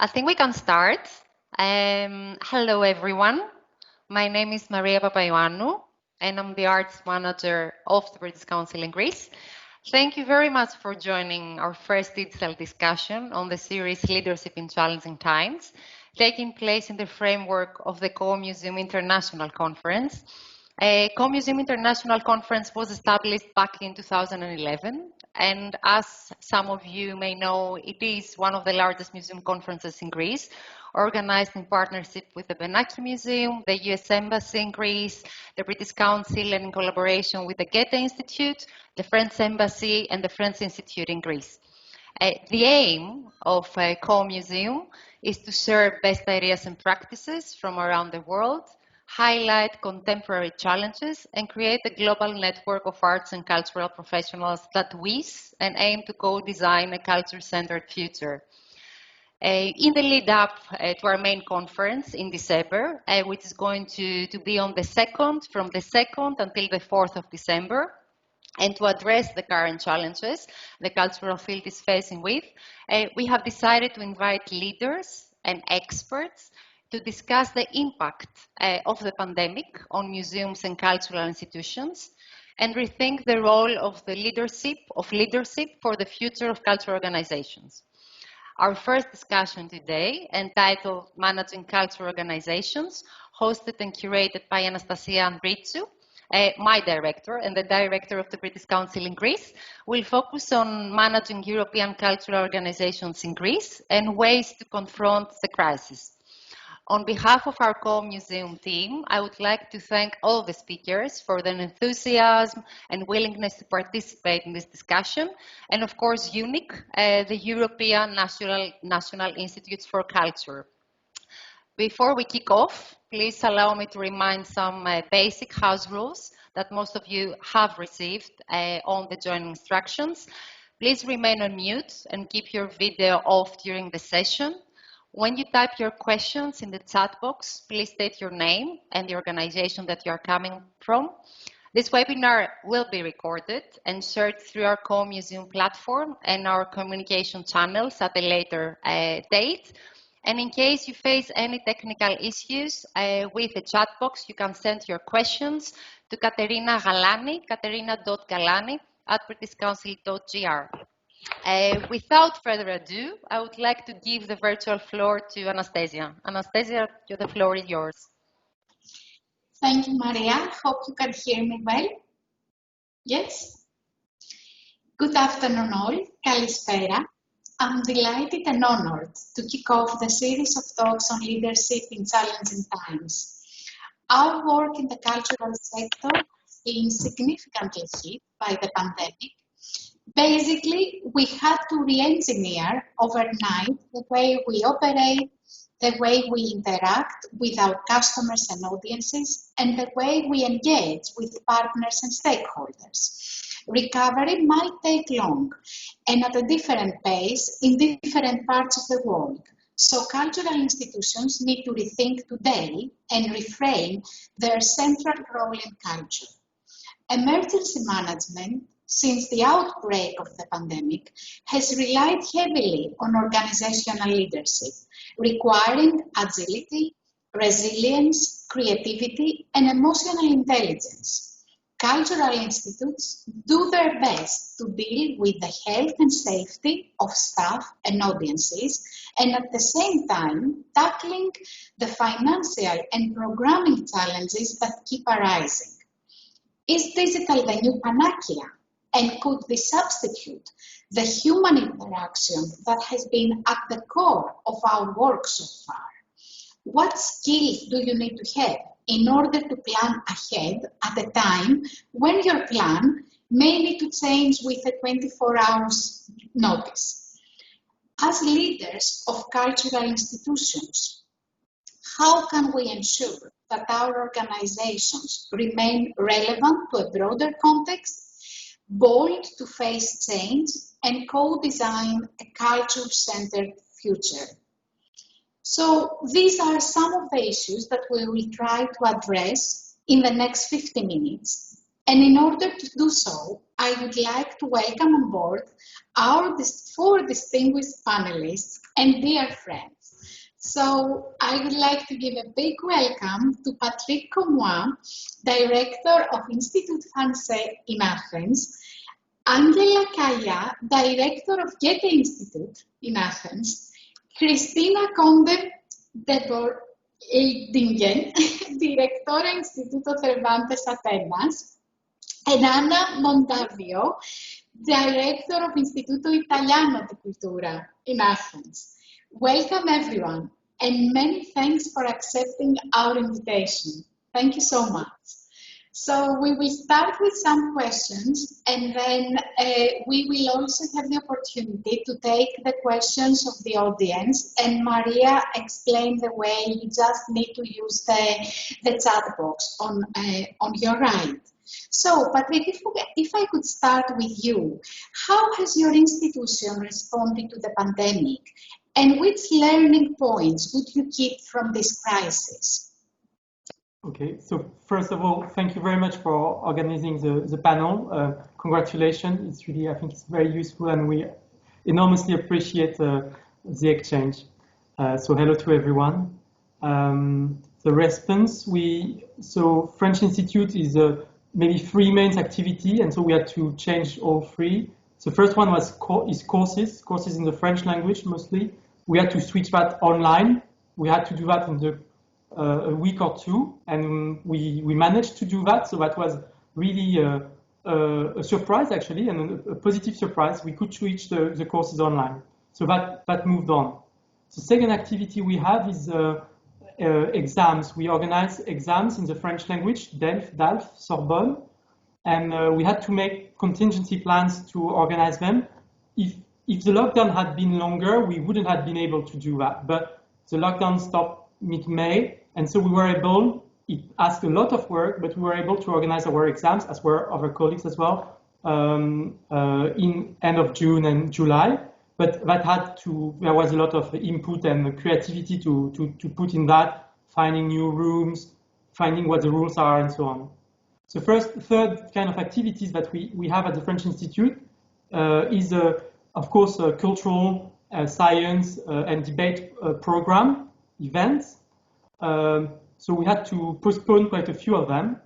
I think we can start. Hello, everyone. My name is Maria Papaioannou, and I'm the arts manager of the British Council in Greece. Thank you very much for joining our first digital discussion on the series Leadership in Challenging Times, taking place in the framework of the CoMuseum International Conference. CoMuseum International Conference was established back in 2011, and as some of you may know, it is one of the largest museum conferences in Greece, organized in partnership with the Benaki Museum, the US Embassy in Greece, the British Council, and in collaboration with the Gert Institute, the French Embassy, and the French Institute in Greece. The aim of CoMuseum is to share best ideas and practices from around the world, highlight contemporary challenges, and create a global network of arts and cultural professionals that wish and aim to co-design a culture-centered future. In the lead up to our main conference in December, which is going to be on the 2nd, from the 2nd until the 4th of December, and to address the current challenges the cultural field is facing with, we have decided to invite leaders and experts to discuss the impact of the pandemic on museums and cultural institutions, and rethink the role of the leadership for the future of cultural organizations. Our first discussion today, entitled Managing Cultural Organizations, hosted and curated by Anastasia Andritsou, my director and the director of the British Council in Greece, will focus on managing European cultural organizations in Greece and ways to confront the crisis. On behalf of our CoMuseum team, I would like to thank all the speakers for their enthusiasm and willingness to participate in this discussion, and of course EUNIC, the European National Institutes for Culture. Before we kick off, please allow me to remind some basic house rules that most of you have received on the joining instructions. Please remain on mute and keep your video off during the session. When you type your questions in the chat box, please state your name and the organization that you are coming from. This webinar will be recorded and shared through our CoMuseum platform and our communication channels at a later date. And in case you face any technical issues with the chat box, you can send your questions to Katerina Galani, katerina.galani@britishcouncil.gr. Without further ado, I would like to give the virtual floor to Anastasia. Anastasia, the floor is yours. Thank you, Maria. Hope you can hear me well. Yes? Good afternoon all. Kalispera. I'm delighted and honored to kick off the series of talks on leadership in challenging times. Our work in the cultural sector has been significantly hit by the pandemic. Basically, we had to re-engineer overnight the way we operate, the way we interact with our customers and audiences, and the way we engage with partners and stakeholders. Recovery might take long and at a different pace in different parts of the world. So cultural institutions need to rethink today and reframe their central role in culture. Emergency management, since the outbreak of the pandemic, has relied heavily on organizational leadership, requiring agility, resilience, creativity, and emotional intelligence. Cultural institutes do their best to deal with the health and safety of staff and audiences, and at the same time tackling the financial and programming challenges that keep arising. Is digital the new panacea? And could this substitute the human interaction that has been at the core of our work so far? What skills do you need to have in order to plan ahead at a time when your plan may need to change with a 24 hours notice? As leaders of cultural institutions, how can we ensure that our organizations remain relevant to a broader context, bold to face change, and co-design a culture-centered future? So these are some of the issues that we will try to address in the next 50 minutes. And in order to do so, I would like to welcome on board our four distinguished panelists and dear friends. So I would like to give a big welcome to Patrick Comois, Director of Institut Français in Athens, Angela Kaya, Director of Gert Institute in Athens, Christina Conde de Boerdingen, Directora Instituto Cervantes Atenas, and Anna Montavio, Director of Istituto Italiano di Cultura in Athens. Welcome everyone, and many thanks for accepting our invitation. Thank you so much. So we will start with some questions, and then we will also have the opportunity to take the questions of the audience, and Maria explained the way you just need to use the chat box on your right. So, Patrick, if I could start with you, how has your institution responded to the pandemic, and which learning points would you keep from this crisis? Okay, so first of all, thank you very much for organizing the panel. Congratulations, it's really, I think it's very useful, and we enormously appreciate the exchange. So hello to everyone. The response, so French Institute is maybe three main activity, and so we had to change all three. So the first one was courses in the French language mostly. We had to switch that online. We had to do that in a week or two, and we managed to do that. So that was really a surprise actually, and a positive surprise. We could switch the courses online. So that moved on. The second activity we have is exams. We organize exams in the French language, DALF, Sorbonne, and we had to make contingency plans to organize them. If the lockdown had been longer, we wouldn't have been able to do that, but the lockdown stopped mid-May, and so we were able, it asked a lot of work, but we were able to organize our exams, as were other colleagues as well, in end of June and July. But there was a lot of input and creativity to put in that, finding new rooms, finding what the rules are, and so on. So third kind of activities that we have at the French Institute is, of course, a cultural science and debate program events. So we had to postpone quite a few of them,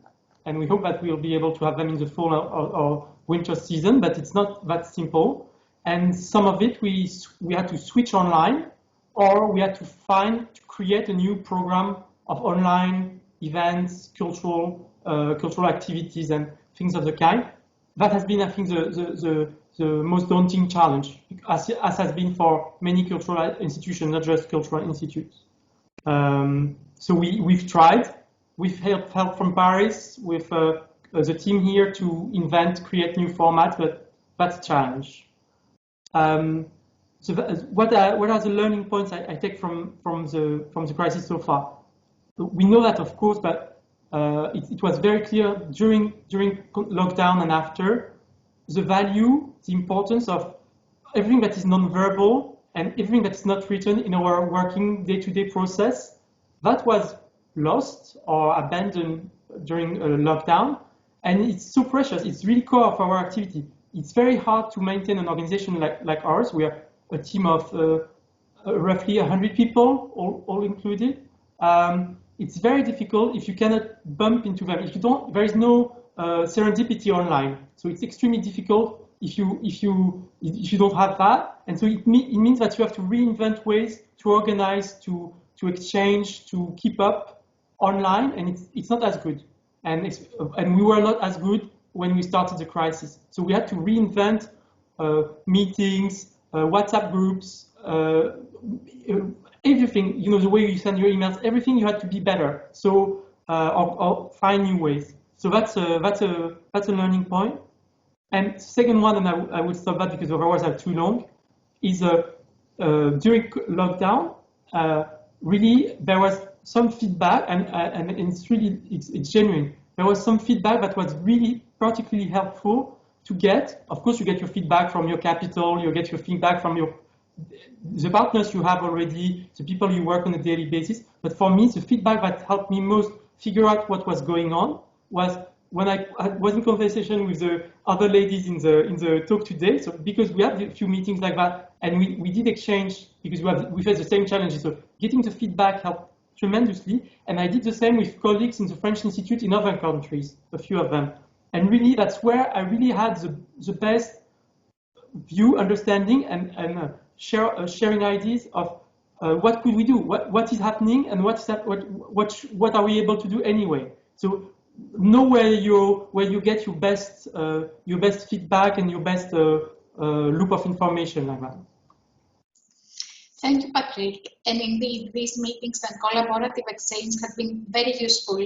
and we hope that we'll be able to have them in the fall or winter season, but it's not that simple. And some of it we had to switch online, or we had to create a new program of online events, cultural activities, and things of the kind. That has been, I think, the most daunting challenge, as has been for many cultural institutions, not just cultural institutes. So we've tried. We've help from Paris with the team here to create new formats, but that's a challenge. So what are the learning points I take from the crisis so far? We know that, of course, but it was very clear during lockdown and after, the importance of everything that is non-verbal and everything that is not written in our working day-to-day process. That was lost or abandoned during lockdown, and it's so precious. It's really core of our activity. It's very hard to maintain an organization like ours. We are a team of roughly 100 people, all included. It's very difficult if you cannot bump into them. If you don't, there is no serendipity online. So it's extremely difficult if you don't have that. And so it means that you have to reinvent ways to organize, to exchange, to keep up online, and it's not as good. And we were not as good when we started the crisis. So we had to reinvent meetings, WhatsApp groups, everything, the way you send your emails, everything you had to be better. So, or find new ways. So that's a learning point. And second one, and I would stop that because otherwise I'm too long, is during lockdown, really there was some feedback, and it's genuine. There was some feedback that was really particularly helpful to get. Of course, you get your feedback from your capital, you get your feedback from the partners you have already, the people you work on a daily basis. But for me, the feedback that helped me most figure out what was going on was when I was in conversation with the other ladies in the talk today, so because we had a few meetings like that, and we did exchange because we faced the same challenges. So getting the feedback helped tremendously, and I did the same with colleagues in the French Institute in other countries, a few of them, and really that's where I really had the best view, understanding, and sharing ideas of what could we do, what is happening, and what are we able to do anyway. So know where you get your best feedback and your best loop of information like that. Thank you, Patrick. And indeed, these meetings and collaborative exchange have been very useful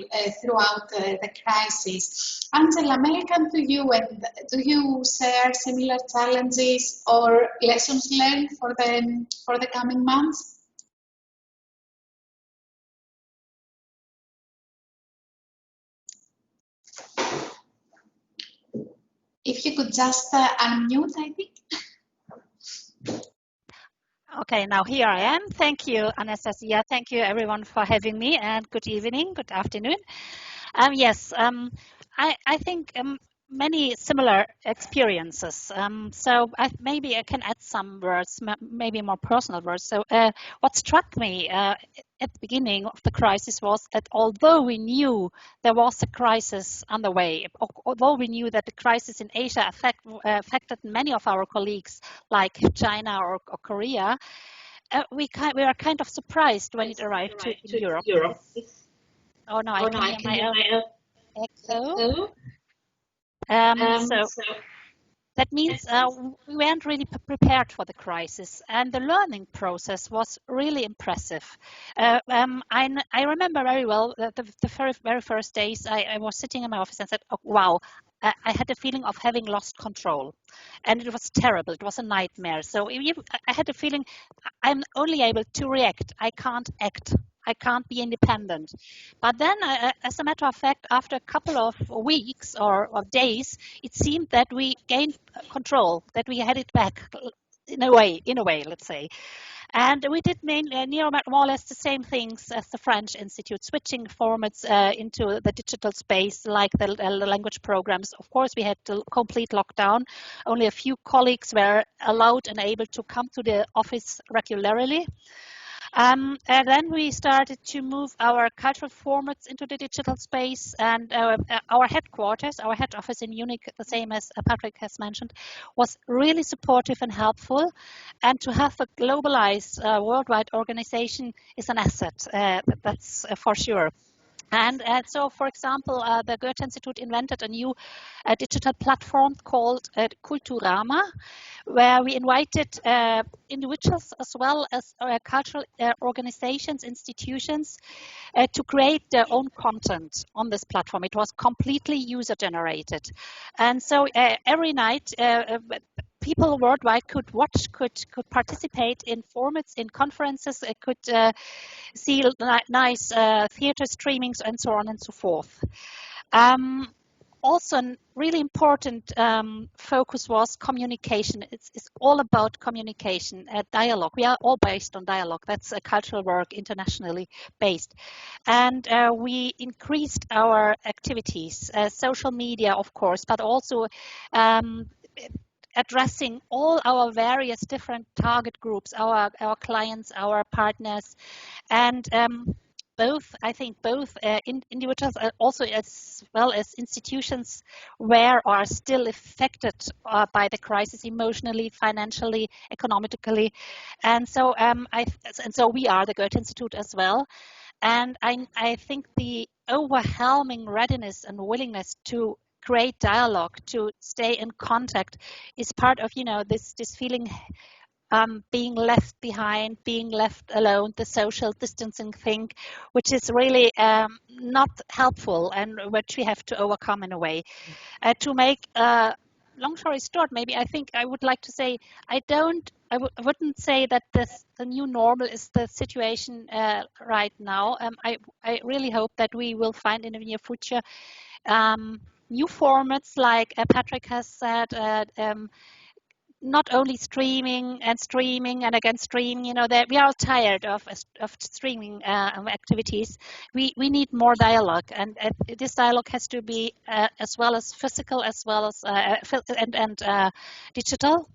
throughout the crisis. Angela, may I come to you, and do you share similar challenges or lessons learned for the coming months? If you could just unmute, I think. Okay, now here I am. Thank you, Anastasia. Thank you, everyone, for having me, and good evening, good afternoon. Yes, I think many similar experiences. So maybe I can add some words, maybe more personal words. So what struck me at the beginning of the crisis was that although we knew there was a crisis underway, although we knew that the crisis in Asia affected many of our colleagues, like China or Korea, we are kind of surprised when it arrived to Europe. Oh no, I can hear my own echo. So that means we weren't really prepared for the crisis, and the learning process was really impressive. I remember very well the very first days I was sitting in my office and said, oh, wow, I had a feeling of having lost control, and it was terrible. It was a nightmare. So I had a feeling I'm only able to react. I can't act. I can't be independent. But then, as a matter of fact, after a couple of weeks or days, it seemed that we gained control, that we had it back in a way, let's say. And we did more or less the same things as the French Institute, switching formats into the digital space, like the language programs. Of course, we had to complete lockdown. Only a few colleagues were allowed and able to come to the office regularly. And then we started to move our cultural formats into the digital space, and our headquarters, our head office in EUNIC, the same as Patrick has mentioned, was really supportive and helpful. And to have a globalized worldwide organization is an asset, that's for sure. And so, for example, the Gert Institute invented a new digital platform called Kulturama, where we invited individuals as well as cultural organizations, institutions, to create their own content on this platform. It was completely user-generated. And so every night, people worldwide could watch, could participate in formats, in conferences, could see nice theater streamings and so on and so forth. Also, a really important focus was communication. It's all about communication, dialogue. We are all based on dialogue. That's a cultural work, internationally based. And we increased our activities, social media, of course, but also addressing all our various different target groups, our clients, our partners, and I think both individuals, also as well as institutions, were or are still affected by the crisis emotionally, financially, economically, and so we are the Goethe Institute as well. And I think the overwhelming readiness and willingness to create dialogue, to stay in contact, is part of this feeling. Being left behind, being left alone, the social distancing thing, which is really not helpful and which we have to overcome in a way. To make a long story short, maybe I think I would like to say I wouldn't say that the new normal is the situation right now. I really hope that we will find in the near future new formats, like Patrick has said, not only streaming and again streaming. You know, that we are all tired of streaming activities. We need more dialogue, and this dialogue has to be as well as physical, as well as digital.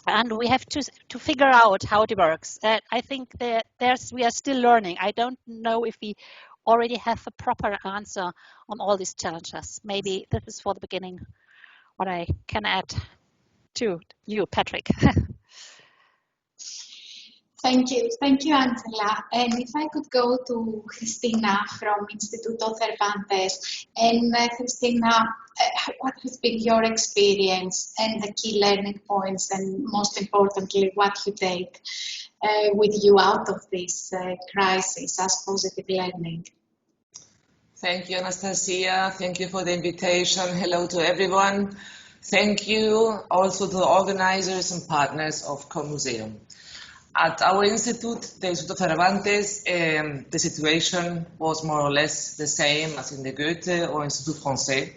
And we have to figure out how it works. I think that we are still learning. I don't know if we already have a proper answer on all these challenges. Maybe this is for the beginning what I can add to you, Patrick. Thank you, Angela. And if I could go to Christina from Instituto Cervantes. And Christina, what has been your experience and the key learning points, and most importantly, what you take with you out of this crisis as positive learning? Thank you, Anastasia. Thank you for the invitation. Hello to everyone. Thank you also to the organizers and partners of CoMuseum. At our institute, the Instituto Cervantes, the situation was more or less the same as in the Goethe or Institut Français.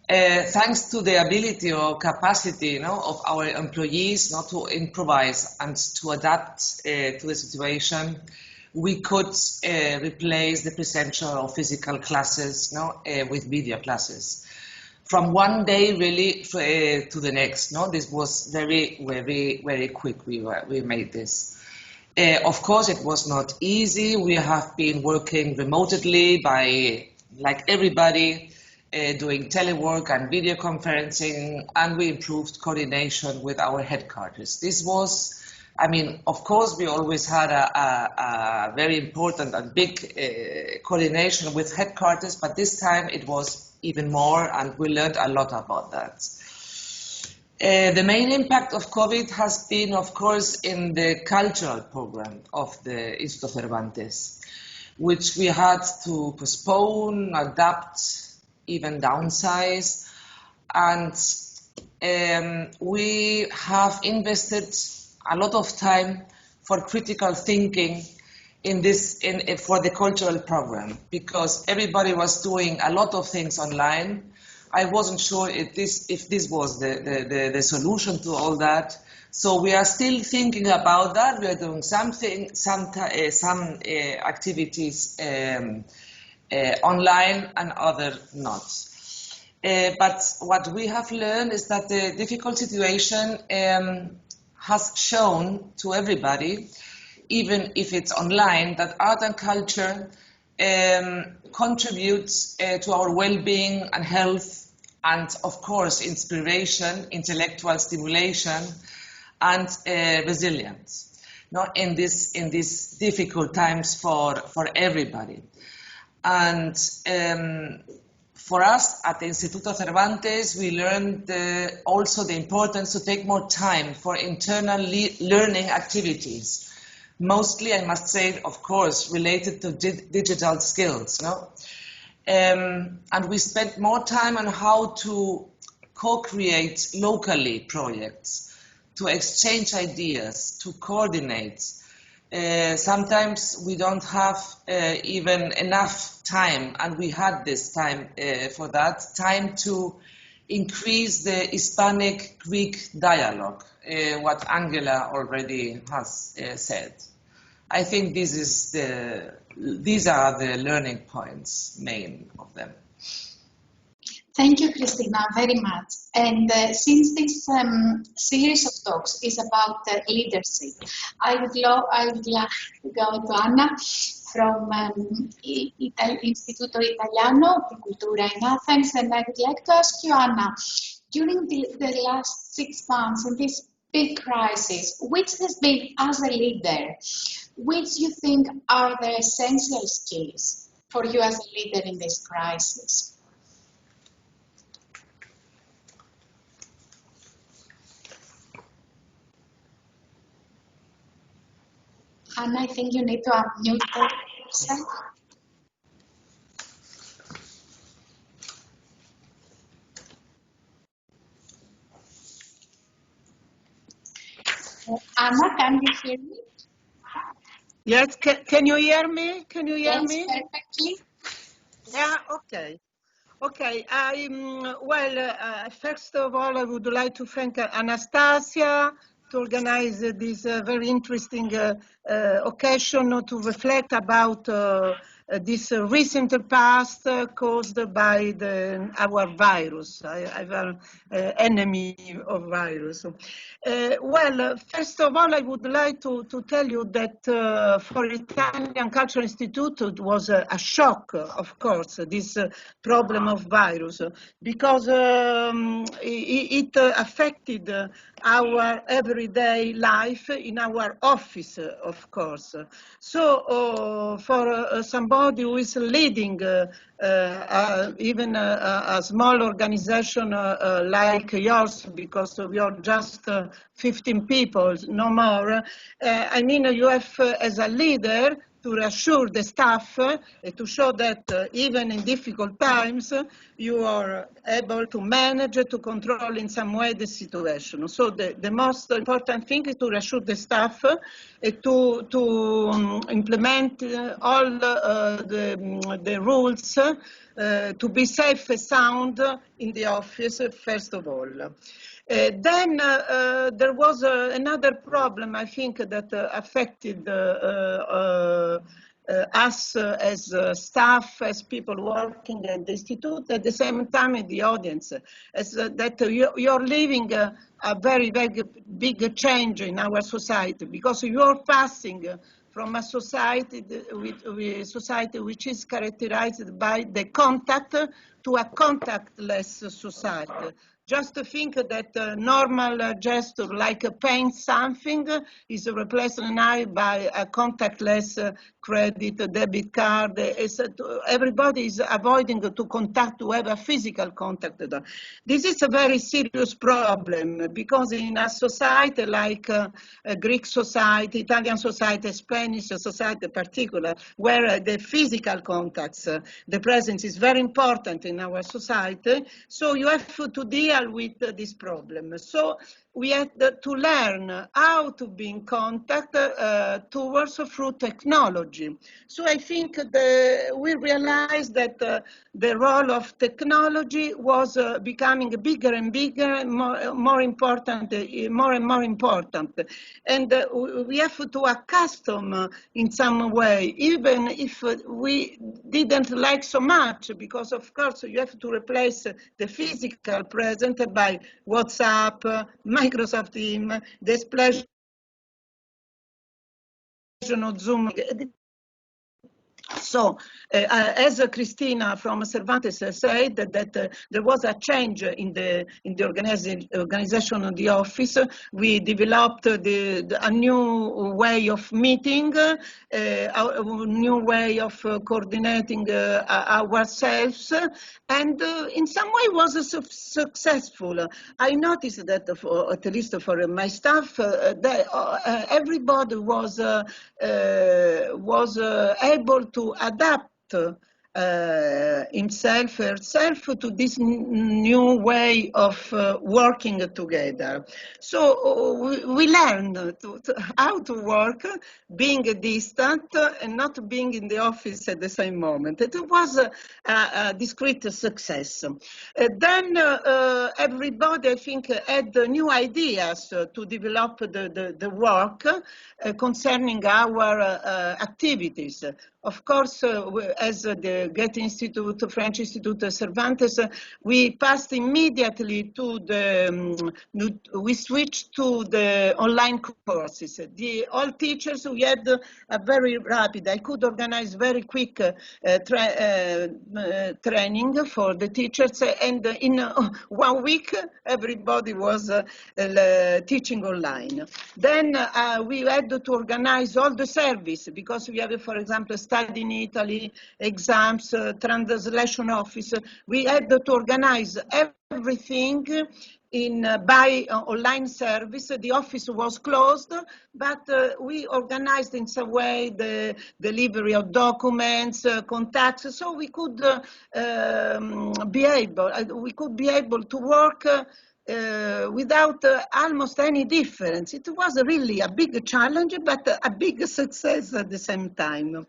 Thanks to the ability or capacity of our employees not to improvise and to adapt to the situation, we could replace the presential or physical classes with video classes. From one day really to the next. This was very, very, very quick. We made this. Of course, it was not easy. We have been working remotely by, like everybody, doing telework and video conferencing, and we improved coordination with our headquarters. This was, I mean, of course, we always had a very important and big coordination with headquarters, but this time it was even more, and we learned a lot about that. The main impact of COVID has been, of course, in the cultural program of the Instituto Cervantes, which we had to postpone, adapt, even downsize, and we have invested a lot of time for critical thinking for the cultural program, because everybody was doing a lot of things online. I wasn't sure if this was the solution to all that. So we are still thinking about that. We are doing some activities online and other not. But what we have learned is that the difficult situation has shown to everybody, even if it's online, that art and culture contributes to our well-being and health, and of course inspiration, intellectual stimulation, and resilience. In these difficult times for everybody. And for us at the Instituto Cervantes, we learned also the importance to take more time for internal learning activities. Mostly, I must say, of course, related to digital skills. And we spent more time on how to co-create locally projects, to exchange ideas, to coordinate. Sometimes we don't have even enough time, and we had this time for that, time to increase the Hispanic-Greek dialogue, what Angela already has said. I think these are the learning points, main of them. Thank you, Christina, very much. And since this series of talks is about leadership, I would like to go to Anna from Istituto Italiano di Cultura in Athens, and I would like to ask you, Anna, during the last 6 months in this big crisis, which has been, as a leader, which you think are the essential skills for you as a leader in this crisis? Anna, I think you need to unmute yourself. Anna, can you hear me? Yes, can you hear me? Can you hear me? Yes, perfectly. Yeah, okay. Okay, first of all, I would like to thank Anastasia to organize this very interesting occasion to reflect about this recent past caused by our virus, our enemy of virus. First of all, I would like to tell you that for Italian Cultural Institute, it was a shock, of course, this problem of virus, because it affected our everyday life in our office, of course. So for somebody who is leading even a small organization like yours, because we are just 15 people, no more, I mean, you have as a leader to reassure the staff, to show that even in difficult times, you are able to manage, to control in some way the situation. So the most important thing is to reassure the staff, to implement all the rules to be safe and sound in the office, first of all. Then there was another problem, I think, that affected us as staff, as people working at the Institute, at the same time in the audience, as that you're living a very, very big change in our society, because you're passing from a society which is characterized by the contact to a contactless society. Just to think that a normal gesture like paying something is replaced now by a contactless credit, debit card. Everybody is avoiding to have a physical contact. This is a very serious problem, because in a society like a Greek society, Italian society, Spanish society in particular, where the physical contacts, the presence is very important in our society, so you have to deal with this problem. So we had to learn how to be in contact through technology. So I think we realized that the role of technology was becoming bigger and bigger, more important, more and more important. And we have to accustom in some way, even if we didn't like so much, because of course you have to replace the physical presence by WhatsApp, Microsoft Teams, the explosion of Zoom. So, as Cristina from Cervantes said, that there was a change in the organization of the office. We developed a new way of meeting, a new way of coordinating ourselves, and in some way was successful. I noticed that, at least for my staff, everybody was able to adapt himself, herself to this new way of working together. So we learned how to work, being distant and not being in the office at the same moment. It was a discrete success. Then everybody, I think, had new ideas to develop the work concerning our activities. Of course, as the Gert Institute, French Institute, Cervantes, we passed immediately to we switched to the online courses. All teachers, we had a very rapid, I could organize very quick training for the teachers, and in 1 week, everybody was teaching online. Then we had to organize all the service, because we have, for example, study in Italy, exams, translation office. We had to organize everything by online service. The office was closed, but we organized in some way the delivery of documents, contacts, so we could be able to work without almost any difference. It was really a big challenge, but a big success at the same time.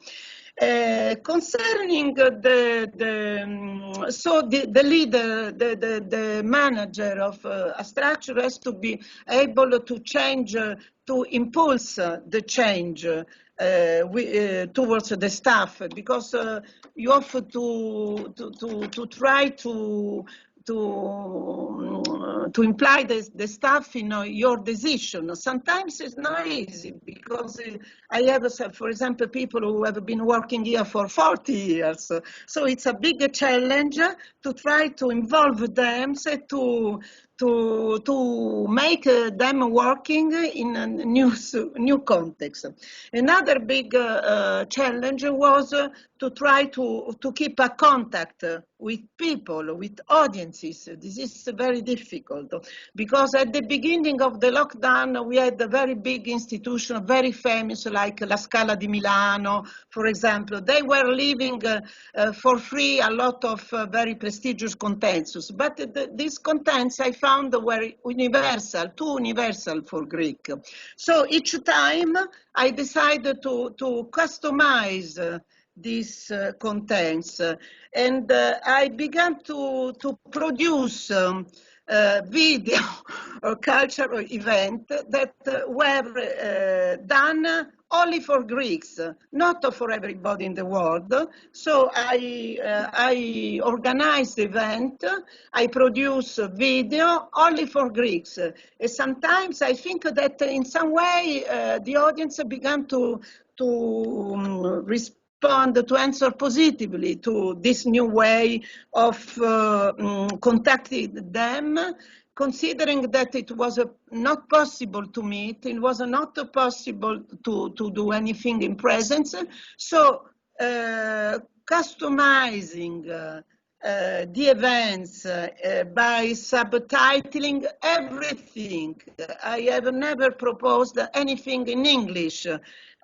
Concerning the leader, the manager of a structure has to be able to change, to impulse the change towards the staff, because you have to try to imply the staff in your decision. Sometimes it's not easy, because I have, for example, people who have been working here for 40 years. So it's a big challenge to try to involve them, to make them working in a new context. Another big challenge was to try to keep a contact with people, with audiences. This is very difficult, because at the beginning of the lockdown we had a very big institution, very famous, like La Scala di Milano, for example. They were leaving for free a lot of very prestigious contents, but these contents I found were universal, too universal for Greek. So each time I decided to customize these contents, and I began to produce video or cultural event that were done only for Greeks, not for everybody in the world. So I organized the event, I produce video only for Greeks. And sometimes I think that in some way the audience began to respond, to answer positively to this new way of contacting them, considering that it was not possible to meet, it was not possible to do anything in presence. So customizing the events by subtitling everything. I have never proposed anything in English.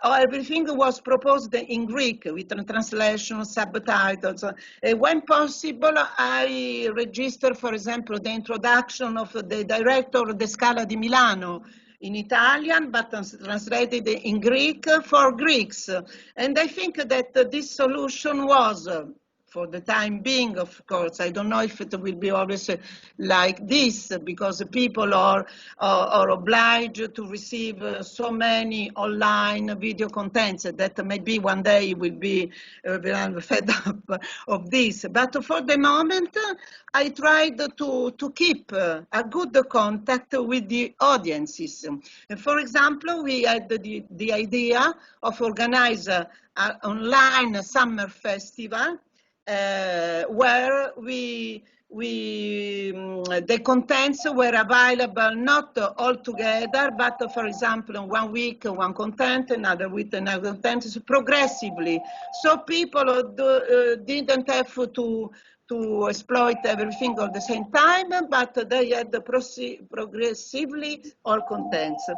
Everything was proposed in Greek with translation, subtitles. When possible, I register, for example, the introduction of the director of the Scala di Milano in Italian, but translated in Greek for Greeks. And I think that this solution was, for the time being, of course, I don't know if it will be always like this, because people are obliged to receive so many online video contents that maybe one day will be fed up of this. But for the moment, I tried to keep a good contact with the audiences. For example, we had the idea of organizing an online summer festival, where the contents were available not all together, but for example, in 1 week, one content, another week, another content, progressively. So people didn't have to exploit everything at the same time, but they had progressively all contents.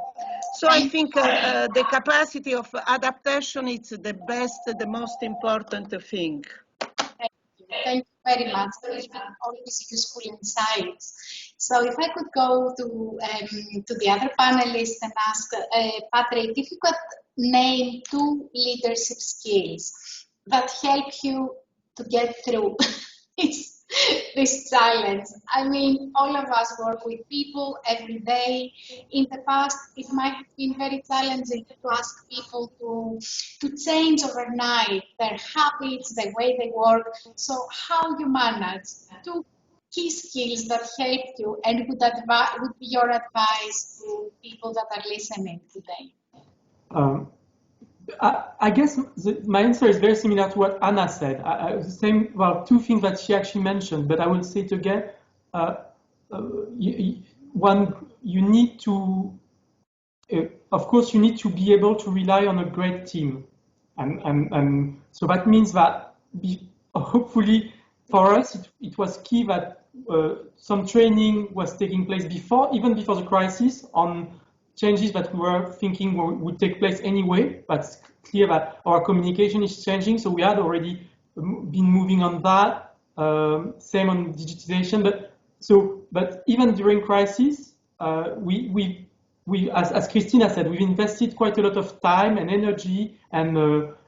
So I think the capacity of adaptation is the best, the most important thing. Thank you very much for all these useful insights. So if I could go to the other panelists and ask, Patrick, if you could name 2 leadership skills that help you to get through this challenge. I mean, all of us work with people every day. In the past, it might have been very challenging to ask people to change overnight their habits, the way they work. So how you manage 2 key skills that helped you, and would be your advice to people that are listening today? I guess my answer is very similar to what Anna said. Well, 2 things that she actually mentioned, but I will say it again. You need to, of course, you need to be able to rely on a great team. And so that means that hopefully for us, it was key that some training was taking place even before the crisis, on changes that we were thinking would take place anyway. But it's clear that our communication is changing, so we had already been moving on that. Same on digitization, but even during crisis, we as Christina said, we've invested quite a lot of time and energy and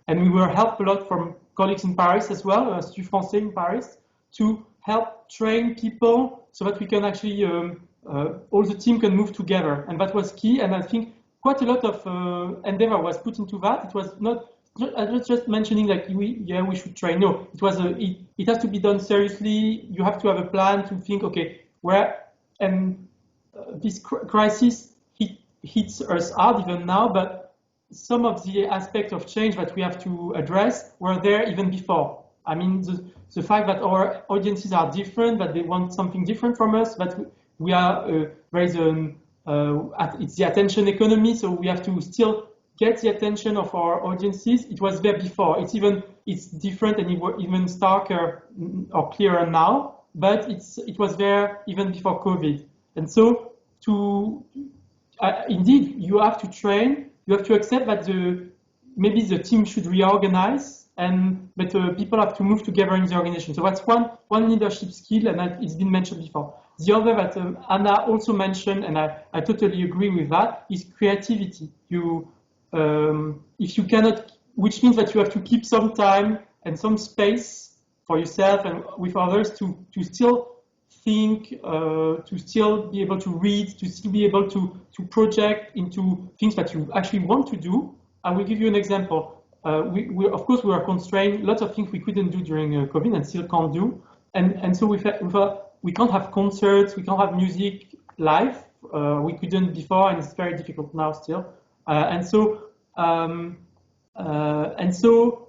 And we were helped a lot from colleagues in Paris as well, Institut Français in Paris, to help train people so that we can actually, all the team can move together. And that was key. And I think quite a lot of endeavor was put into that. It was not, I was just mentioning like, we should train. No, it was, it has to be done seriously. You have to have a plan to think, okay, this crisis hits us hard even now, but some of the aspects of change that we have to address were there even before. I mean, the fact that our audiences are different, that they want something different from us, that we are it's the attention economy, so we have to still get the attention of our audiences. It was there before. It's different and even starker or clearer now, but it was there even before COVID. And so indeed, you have to train. You have to accept that maybe the team should reorganize, but people have to move together in the organization. So that's one leadership skill, and it's been mentioned before. The other that Anna also mentioned, and I totally agree with that, is creativity. If you cannot, which means that you have to keep some time and some space for yourself and with others to still think, to still be able to read, to still be able to project into things that you actually want to do. I will give you an example. Of course, we were constrained. Lots of things we couldn't do during COVID and still can't do. And so we can't have concerts, we can't have music live. We couldn't before, and it's very difficult now still. And so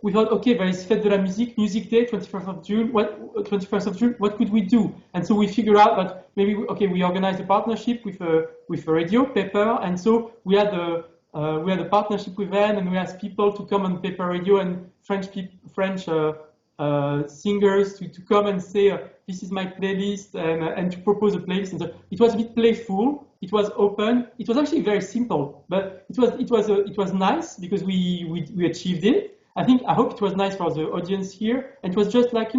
we thought, okay, there is Fête de la Musique, Music Day, 21st of June. What could we do? And so we figured out that maybe, we organized a partnership with a radio, Paper, and so we had a partnership with them, and we asked people to come on Paper Radio and French singers to come and say, this is my playlist, and to propose a playlist. And so it was a bit playful. It was open. It was actually very simple, but it was nice because we achieved it. I hope it was nice for the audience here. And it was just like,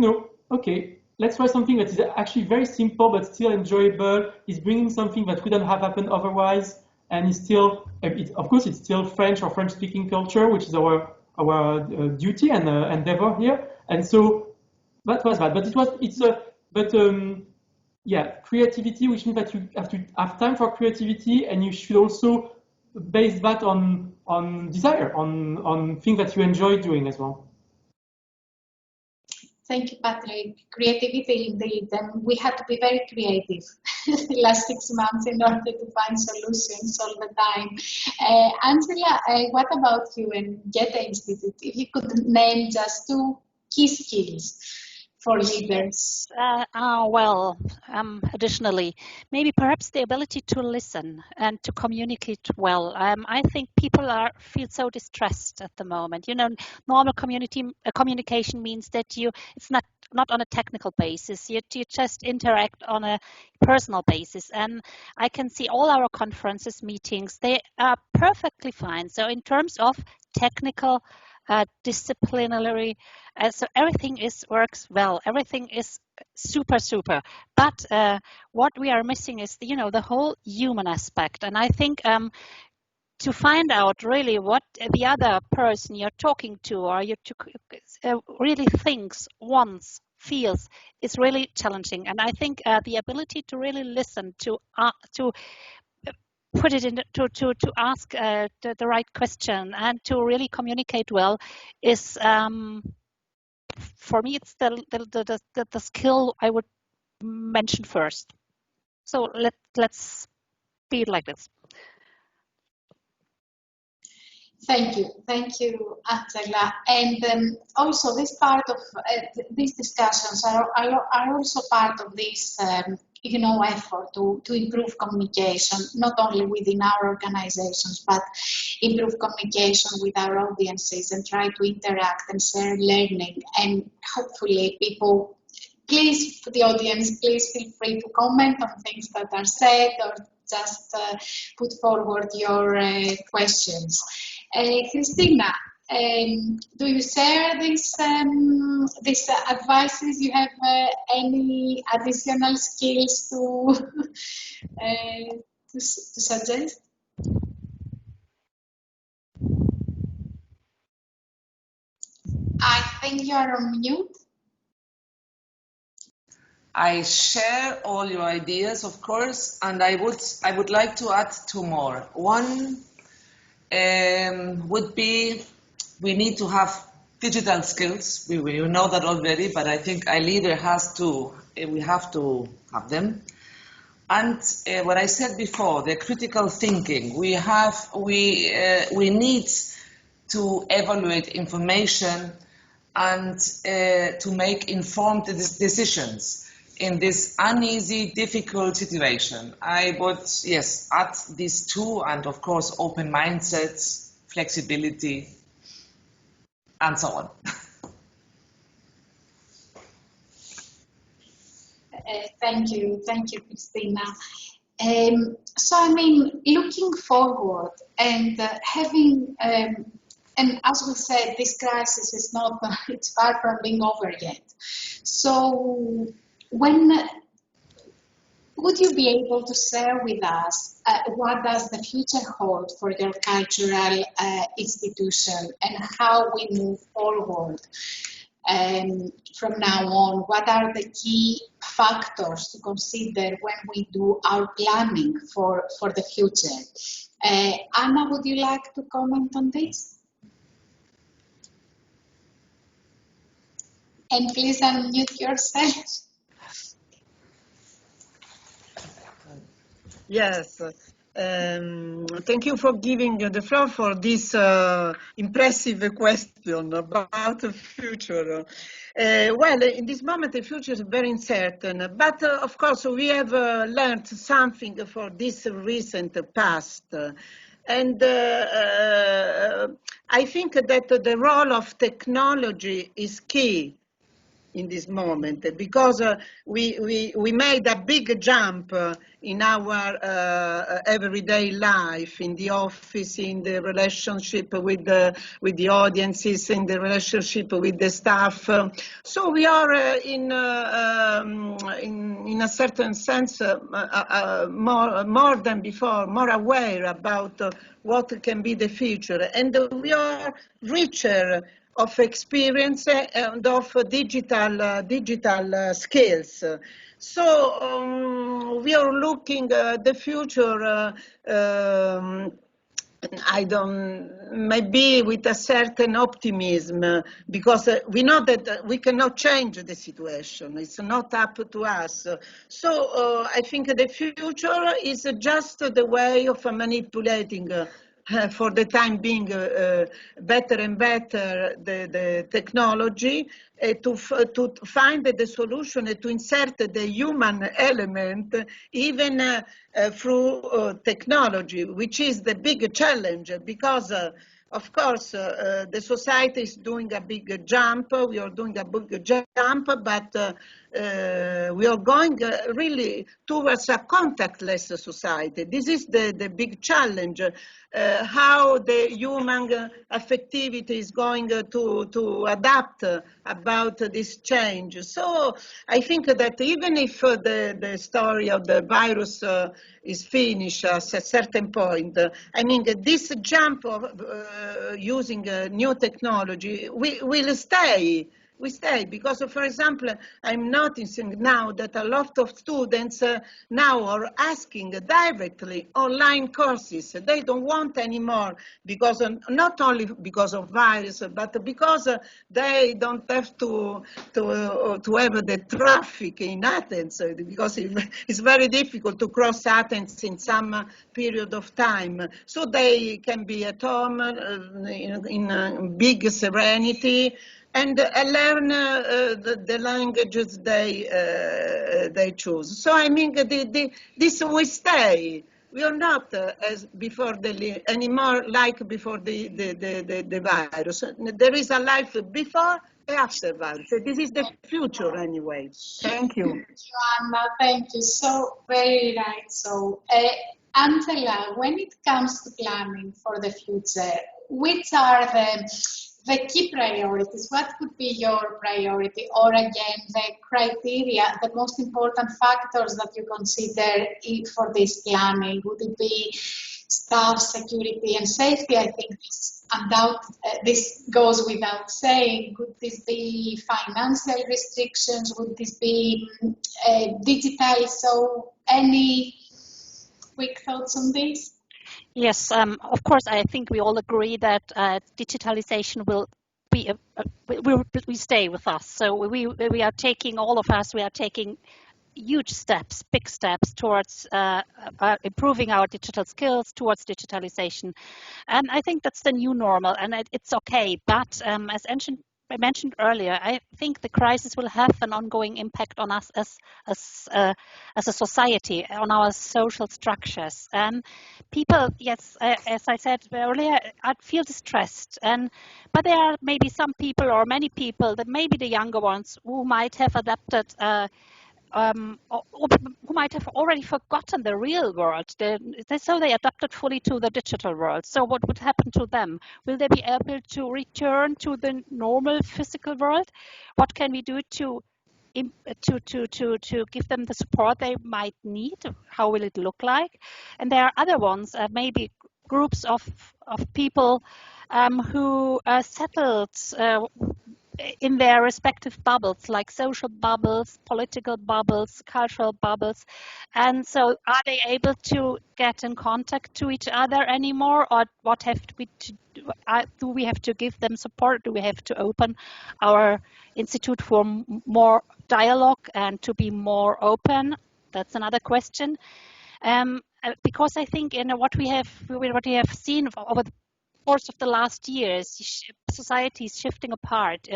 okay, let's try something that is actually very simple but still enjoyable. It's bringing something that wouldn't have happened otherwise, and it's still, of course, it's still French or French-speaking culture, which is our duty and endeavor here. And so that was that. But creativity, which means that you have to have time for creativity, and you should also base that on desire, on things that you enjoy doing as well. Thank you, Patrick. Creativity indeed, and we had to be very creative the last 6 months in order to find solutions all the time. Angela, what about you and Gert Institute? If you could name just 2 key skills for leaders. Additionally, maybe perhaps the ability to listen and to communicate well. I think people feel so distressed at the moment. Normal communication means that it's not on a technical basis. You just interact on a personal basis. And I can see all our conferences, meetings, they are perfectly fine. So in terms of technical, disciplinary, so everything works well. Everything is super. But what we are missing is the whole human aspect. And I think to find out really what the other person you're talking to or really thinks, wants, feels is really challenging. And I think the ability to really listen, to put it in, to ask the right question and to really communicate well is, for me, it's the skill I would mention first. So let's be like this. Thank you, Angela. And also, this part of these discussions are also part of this, effort to improve communication, not only within our organizations, but improve communication with our audiences and try to interact and share learning. And hopefully, people, please, the audience, please feel free to comment on things that are said or just put forward your questions. Christina, do you share these advices? You have any additional skills to suggest? think you are on mute. I share all your ideas, of course, and I would like to add two more. One would be we need to have digital skills. We know that already, but I think a leader has to. We have to have them. And what I said before, the critical thinking. We need to evaluate information and to make informed decisions in this uneasy, difficult situation. I would, yes, add these two, and of course, open mindsets, flexibility, and so on. Thank you, Christina. So, I mean, looking forward and having, and as we said, this crisis is not, it's far from being over yet. So, would you be able to share with us what does the future hold for your cultural institution and how we move forward from now on? What are the key factors to consider when we do our planning for the future? Anna, would you like to comment on this? And please unmute yourself. Yes. Thank you for giving the floor for this impressive question about the future. Well, in this moment, the future is very uncertain, but of course, we have learned something for this recent past. And I think that the role of technology is key in this moment, because we made a big jump in our everyday life, in the office, in the relationship with the audiences, in the relationship with the staff. So we are in a certain sense more than before, more aware about what can be the future, and we are richer of experience and of digital skills. So we are looking the future, maybe with a certain optimism, because we know that we cannot change the situation. It's not up to us. So I think the future is just the way of manipulating for the time being, better and better the technology to find the solution, to insert the human element even through technology, which is the big challenge, because of course, the society is doing a big jump. We are doing a big jump, but we are going really towards a contactless society. This is the big challenge. How the human affectivity is going to adapt about this change. So I think that even if the story of the virus is finished at a certain point, I mean, this jump of using new technology will stay. We stay because, for example, I'm noticing now that a lot of students now are asking directly online courses. They don't want anymore because not only because of virus, but because they don't have to have the traffic in Athens, because it's very difficult to cross Athens in some period of time. So they can be at home in big serenity and learn the languages they choose. So I mean, this will stay. We are not as before anymore like before the virus. There is a life before and after virus. So this is the future anyway. Thank you. Thank you, Anna. Thank you. So very right. So, Angela, when it comes to planning for the future, which are the key priorities? What would be your priority? Or again, the criteria, the most important factors that you consider for this planning? Would it be staff, security, and safety? I think this this goes without saying. Would this be financial restrictions? Would this be digital? So any quick thoughts on this? Yes, of course, I think we all agree that digitalization will be will stay with us. So we are taking, all of us, we are taking huge steps, big steps towards improving our digital skills, towards digitalization. And I think that's the new normal, and it's okay. But as I mentioned earlier, I think the crisis will have an ongoing impact on us as a society, on our social structures. And people, yes, as I said earlier, I feel distressed. But there are maybe some people, or many people, that maybe the younger ones, who might have adapted. Or who might have already forgotten the real world. So they adapted fully to the digital world. So what would happen to them? Will they be able to return to the normal physical world? What can we do to give them the support they might need? How will it look like? And there are other ones, maybe groups of people who settled in their respective bubbles, like social bubbles, political bubbles, cultural bubbles. And so are they able to get in contact to each other anymore? Or what have we to do? Do we have to give them support? Do we have to open our institute for more dialogue and to be more open? That's another question. Because I think what we have seen over the course of the last years, society is shifting apart,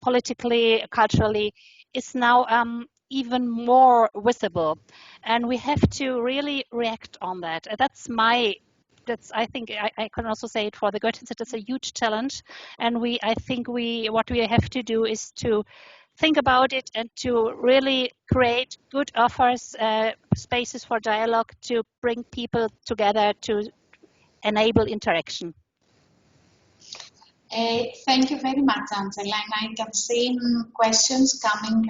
politically, culturally, is now even more visible, and we have to really react on that. I think I can also say it for the Gert Institute. It's a huge challenge, and I think what we have to do is to think about it and to really create good offers, spaces for dialogue, to bring people together, to enable interaction. Thank you very much, Angela. And I can see questions coming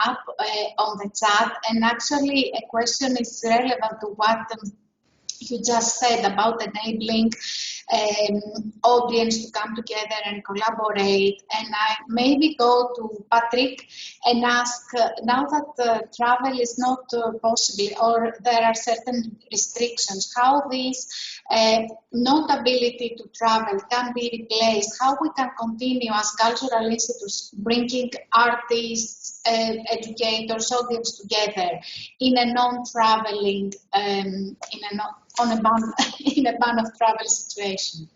up on the chat. And actually, a question is relevant to what you just said about enabling audience to come together and collaborate. And I maybe go to Patrick and ask, now that travel is not possible, or there are certain restrictions, how this not ability to travel can be replaced, how we can continue as cultural institutes bringing artists, educators, audience together in a non-traveling, in a ban of travel situation.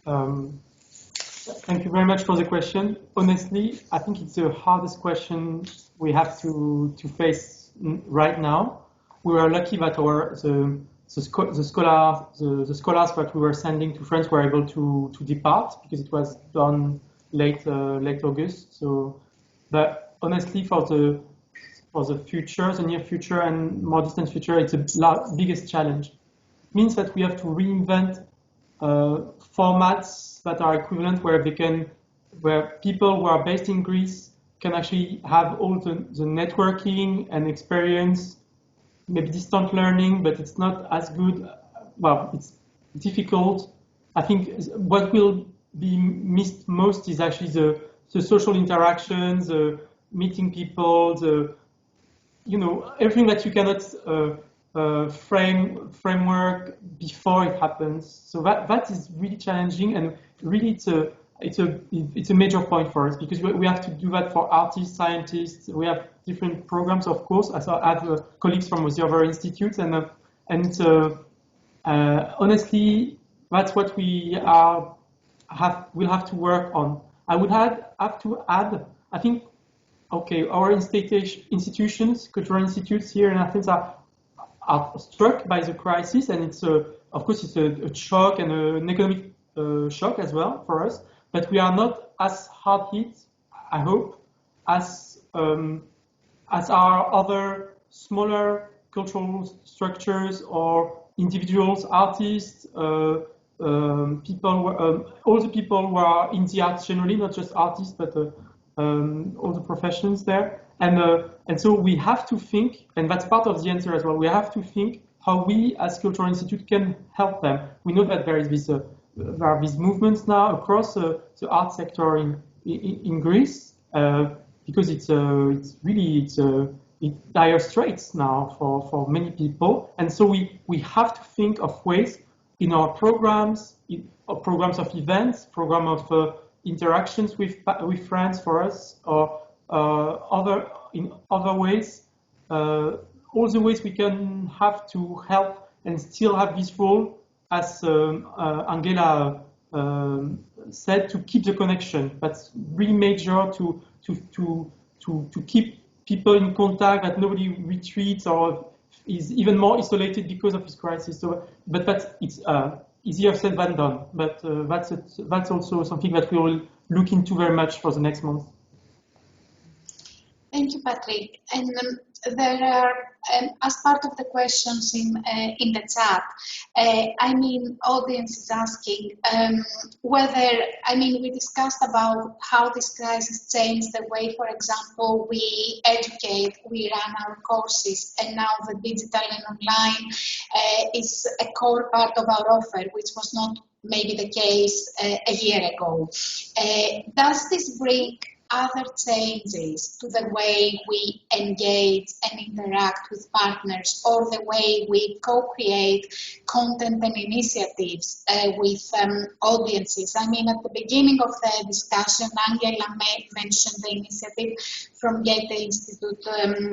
Thank you very much for the question. Honestly, I think it's the hardest question we have to face right now. We were lucky that the scholars that we were sending to France were able to depart, because it was done late August. So, but honestly, for the future, the near future and more distant future, it's the biggest challenge. It means that we have to reinvent formats that are equivalent, where people who are based in Greece can actually have all the networking and experience, maybe distant learning, but it's not as good. Well, it's difficult. I think what will be missed most is actually the social interactions, meeting people, everything that you cannot framework before it happens. So that is really challenging, and really it's a major point for us, because we have to do that for artists, scientists. We have different programs, of course. I have colleagues from the other institutes, and honestly, that's what we'll have to work on. I would have to add, I think, okay, our institutions, cultural institutes here in Athens are struck by the crisis, and of course it's a shock, and an economic shock as well for us. But we are not as hard hit, I hope, as our other smaller cultural structures or individuals, artists, people, all the people who are in the arts generally, not just artists, but all the professions there. And so we have to think, and that's part of the answer as well, we have to think how we as Cultural Institute can help them. We know that there are these movements now across the art sector in Greece, because it's really dire straits now for many people, and so we have to think of ways in our programs, programs of events, program of interactions with friends for us, or in other ways, all the ways we can have to help and still have this role, as Angela said, to keep the connection. That's really major to keep people in contact, that nobody retreats or is even more isolated because of this crisis. So, but it's easier said than done. But that's also something that we will look into very much for the next month. Thank you, Patrick. And there are, as part of the questions in the chat, audience is asking whether, we discussed about how this crisis changed the way, for example, we educate, we run our courses, and now the digital and online is a core part of our offer, which was not maybe the case a year ago. Does this bring other changes to the way we engage and interact with partners, or the way we co-create content and initiatives with audiences? At the beginning of the discussion, Angela mentioned the initiative from Gert Institute,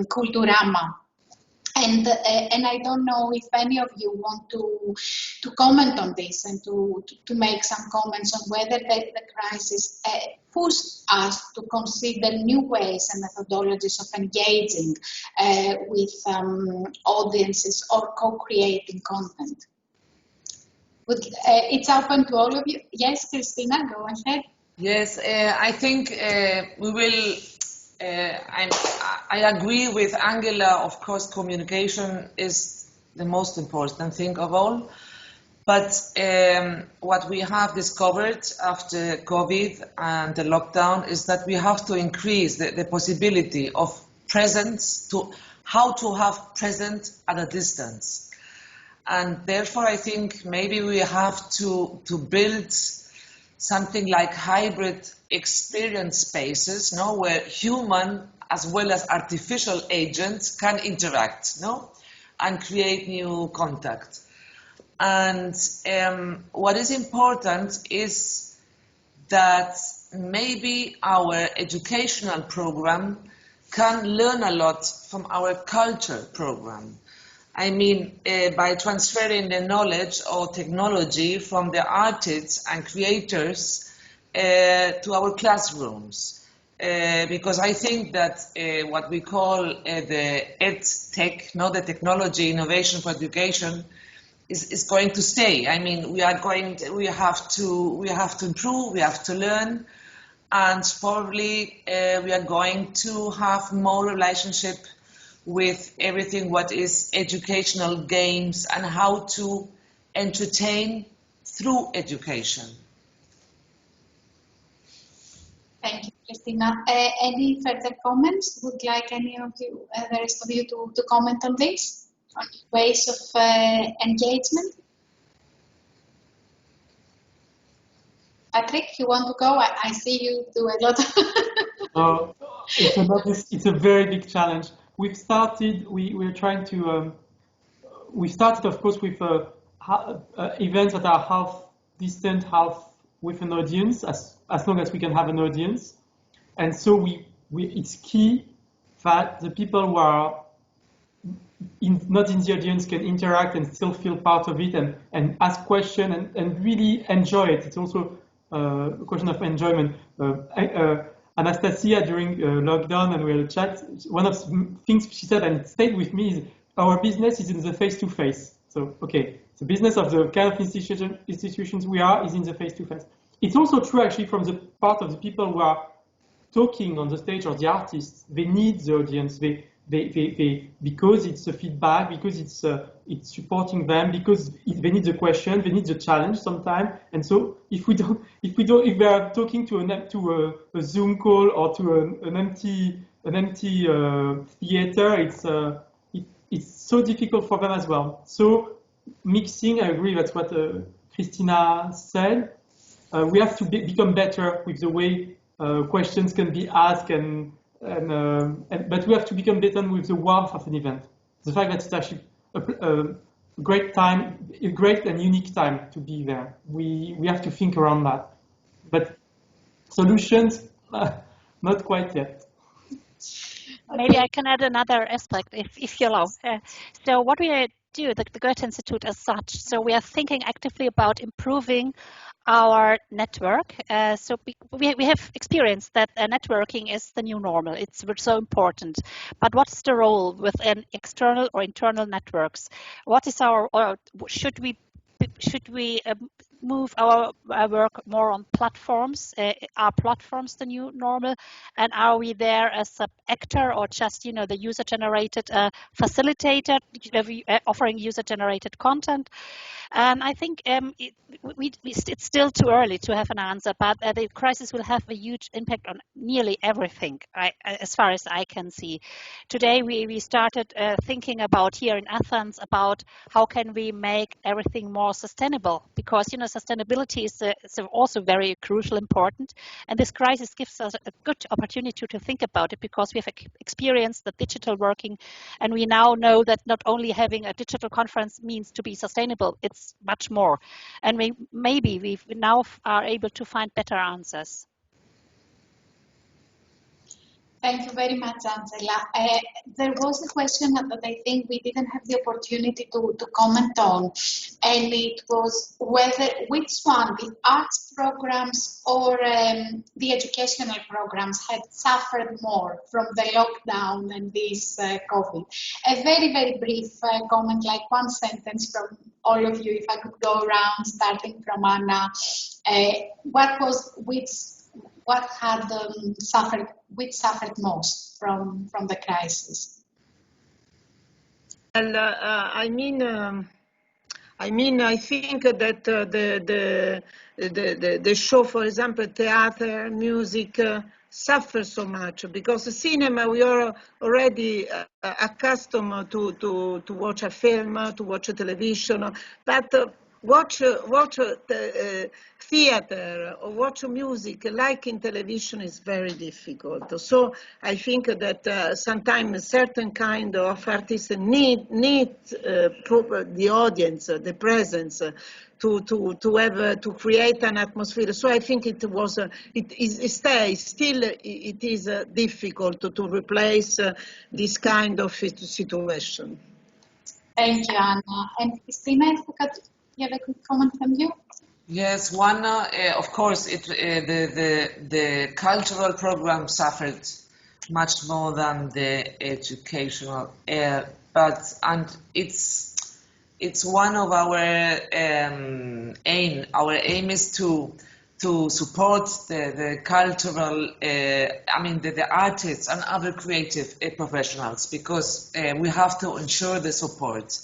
Kulturama. And I don't know if any of you want to comment on this and to make some comments on whether the crisis pushed us to consider new ways and methodologies of engaging with audiences or co-creating content. It's open to all of you. Yes, Christina, go ahead. Yes, I think we will. I agree with Angela. Of course, communication is the most important thing of all. But what we have discovered after COVID and the lockdown is that we have to increase the possibility of presence, how to have presence at a distance. And therefore, I think maybe we have to build something like hybrid experience spaces, where human as well as artificial agents can interact, and create new contact. And what is important is that maybe our educational program can learn a lot from our culture program. By transferring the knowledge or technology from the artists and creators to our classrooms. Because I think that what we call the EdTech, the technology innovation for education, is going to stay. We have to improve, we have to learn, and probably we are going to have more relationship with everything what is educational games and how to entertain through education. Thank you, Christina. Any further comments? Would like any of you, the rest of you, to comment on this, on ways of engagement? Patrick, you want to go? I see you do a lot. It's a very big challenge. We're trying to. We started, of course, with events that are half distant, half with an audience, as long as we can have an audience. And so it's key that the people who are not in the audience can interact and still feel part of it and ask questions and really enjoy it. It's also a question of enjoyment. Anastasia, during lockdown, and we had a chat, one of the things she said, and it stayed with me, is our business is in the face-to-face. So, okay, the business of the kind of institutions we are is in the face-to-face. It's also true, actually, from the part of the people who are talking on the stage, or the artists. They need the audience. They because it's a feedback, because it's supporting them, because they need the question, they need the challenge sometimes. And so if they are talking to a Zoom call or to an empty theater, it's so difficult for them as well. So mixing, I agree, that's what Christina said. We have to become better with the way questions can be asked, but we have to become better with the warmth of an event. The fact that it's actually a great time, a great and unique time to be there. We have to think around that. But solutions, not quite yet. Maybe I can add another aspect, if you allow. So what we do, the Gert Institute as such, so we are thinking actively about improving our network. So we have experienced that networking is the new normal. It's so important. But what's the role within external or internal networks? What is or should we move our work more on platforms? Are platforms the new normal? And are we there as an actor or just, the user-generated facilitator, offering user-generated content? And I think it's still too early to have an answer, but the crisis will have a huge impact on nearly everything, as far as I can see. Today, we started thinking about here in Athens about how can we make everything more sustainable, because sustainability is also very crucial, important, and this crisis gives us a good opportunity to think about it, because we have experienced the digital working, and we now know that not only having a digital conference means to be sustainable, it's much more, and maybe we now are able to find better answers. Thank you very much, Angela. There was a question that I think we didn't have the opportunity to comment on, and it was which one, the arts programs or the educational programs, had suffered more from the lockdown and this COVID. A very, very brief comment, like one sentence from all of you, if I could go around, starting from Anna. What had which suffered most from the crisis? Well, I think that the show, for example, theater, music, suffer so much, because the cinema, we are already accustomed to watch a film, to watch a television, but watch theater or watch music like in television is very difficult. So I think that sometimes certain kind of artists need the audience, the presence, to create an atmosphere. So I think it is difficult to replace this kind of situation. Thank you, Anna. And Christina, if we could have a quick comment from you. Yes, one, of course, the cultural program suffered much more than the educational, and it's one of our aim. Our aim is to support the cultural, the artists and other creative professionals, because we have to ensure the support.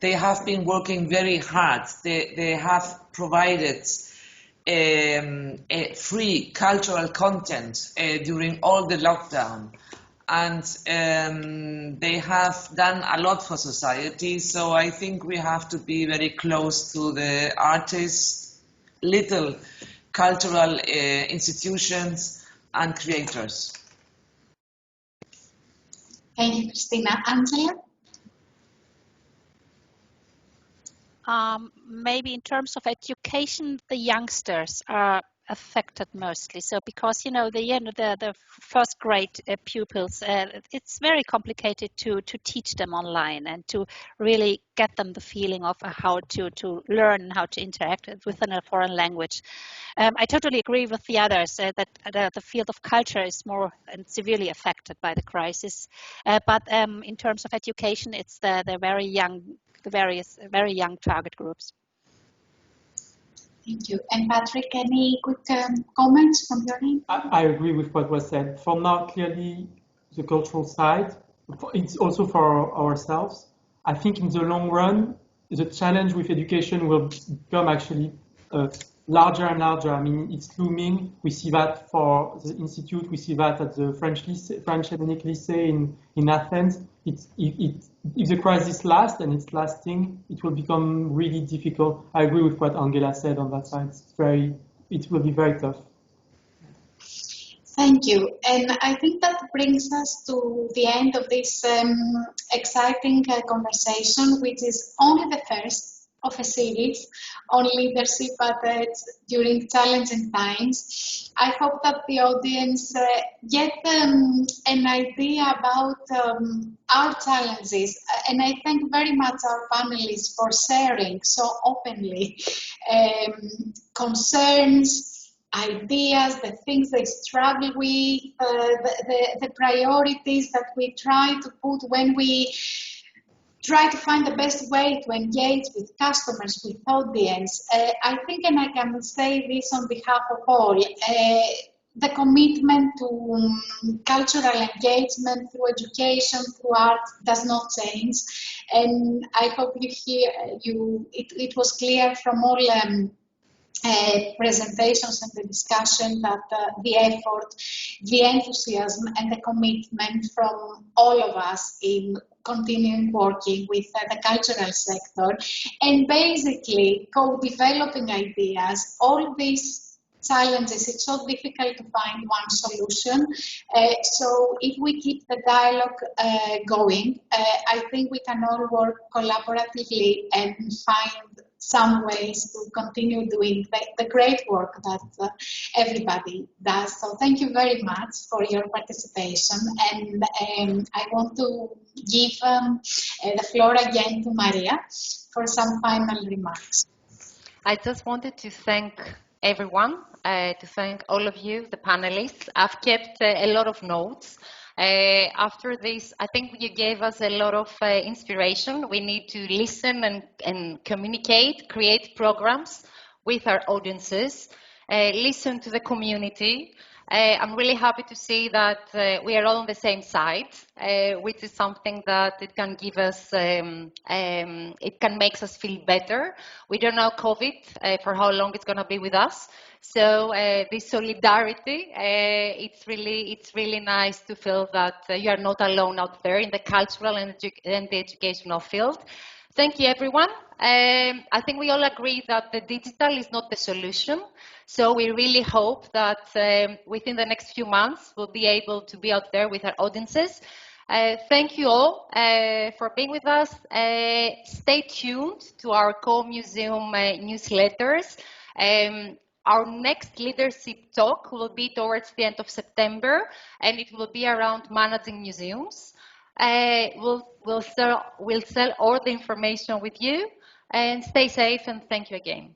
They have been working very hard. They have provided free cultural content during all the lockdown, and they have done a lot for society. So I think we have to be very close to the artists, little cultural institutions and creators. Thank you, Christina. Angela? Maybe in terms of education, the youngsters are affected mostly. So because the first grade pupils, it's very complicated to teach them online and to really get them the feeling of how to learn, how to interact within a foreign language. I totally agree with the others that the field of culture is more and severely affected by the crisis. But in terms of education, it's the very young, the various very young target groups. Thank you. And Patrick, any quick comments from your end? I agree with what was said. For now, clearly, the cultural side, it's also for ourselves. I think in the long run, the challenge with education will become actually larger and larger. I mean, it's looming. We see that for the Institute. We see that at the French EUNIC Lycée in Athens. if the crisis lasts and it's lasting, it will become really difficult. I agree with what Angela said on that side. It will be very tough. Thank you. And I think that brings us to the end of this exciting conversation, which is only the first of a series on leadership during challenging times. I hope that the audience get an idea about our challenges, and I thank very much our panelists for sharing so openly concerns, ideas, the things they struggle with, the priorities that we try to put when we try to find the best way to engage with customers, with audience. I think, and I can say this on behalf of all, the commitment to cultural engagement through education, through art, does not change. And I hope you hear, it was clear from all presentations and the discussion that the effort, the enthusiasm and the commitment from all of us in continuing working with the cultural sector and basically co-developing ideas, all these challenges, it's so difficult to find one solution. So if we keep the dialogue going, I think we can all work collaboratively and find some ways to continue doing the great work that everybody does. So thank you very much for your participation. And I want to give the floor again to Maria for some final remarks. I just wanted to thank everyone, to thank all of you, the panelists. I've kept a lot of notes. After this, I think you gave us a lot of inspiration. We need to listen and communicate, create programs with our audiences, listen to the community. I'm really happy to see that we are all on the same side, which is something that it can give us, it can make us feel better. We don't know COVID for how long it's going to be with us. So this solidarity, it's really nice to feel that you are not alone out there in the cultural and the educational field. Thank you, everyone. I think we all agree that the digital is not the solution. So we really hope that within the next few months, we'll be able to be out there with our audiences. Thank you all for being with us. Stay tuned to our CoMuseum newsletters. Our next leadership talk will be towards the end of September, and it will be around managing museums. We'll share all the information with you, and stay safe, and thank you again.